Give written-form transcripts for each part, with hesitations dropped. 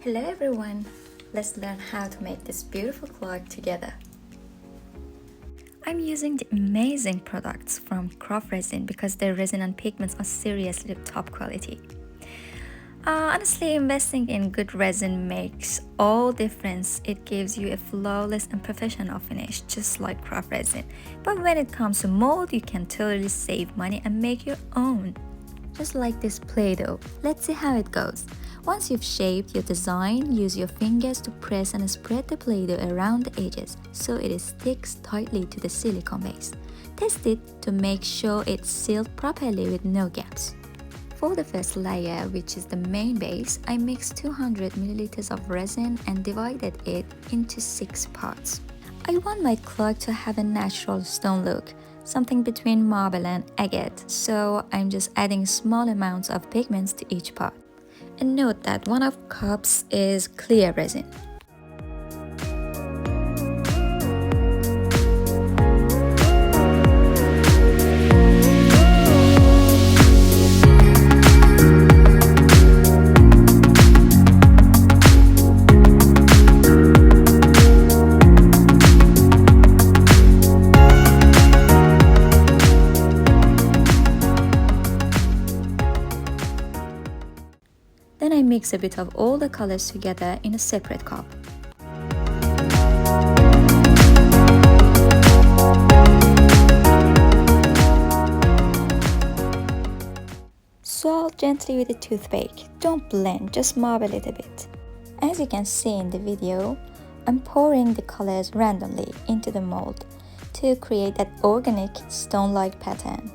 Hello everyone! Let's learn how to make this beautiful clock together. I'm using the amazing products from Craft Resin because their resin and pigments are seriously top quality. Honestly, investing in good resin makes all difference. It gives you a flawless and professional finish, just like Craft Resin. But when it comes to mold, you can totally save money and make your own. Just like this Play-Doh. Let's see how it goes. Once you've shaped your design, use your fingers to press and spread the Play-Doh around the edges so it sticks tightly to the silicone base. Test it to make sure it's sealed properly with no gaps. For the first layer, which is the main base, I mixed 200 ml of resin and divided it into 6 parts. I want my clock to have a natural stone look, something between marble and agate, so I'm just adding small amounts of pigments to each part. And note that one of cups is clear resin. Then I mix a bit of all the colors together in a separate cup. Swirl gently with a toothpick. Don't blend, just marble it a bit. As you can see in the video, I'm pouring the colors randomly into the mold to create that organic stone-like pattern.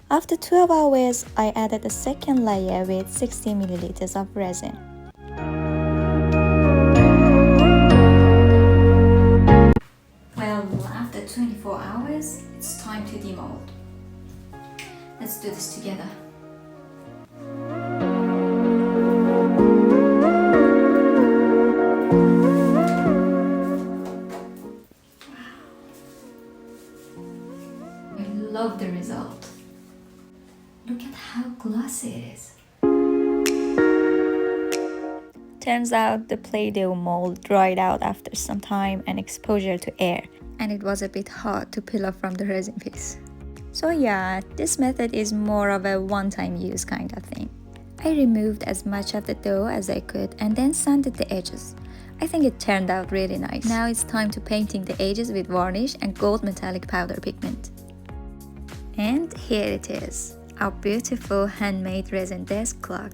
After 12 hours, I added a second layer with 60 ml of resin. Well, after 24 hours, it's time to demold. Let's do this together. Wow. I love the result. Look at how glossy it is. Turns out the Play-Doh mold dried out after some time and exposure to air, and it was a bit hard to peel off from the resin piece. So yeah, this method is more of a one-time use kind of thing. I removed as much of the dough as I could and then sanded the edges. I think it turned out really nice. Now it's time to painting the edges with varnish and gold metallic powder pigment. And here it is, our beautiful handmade resin desk clock.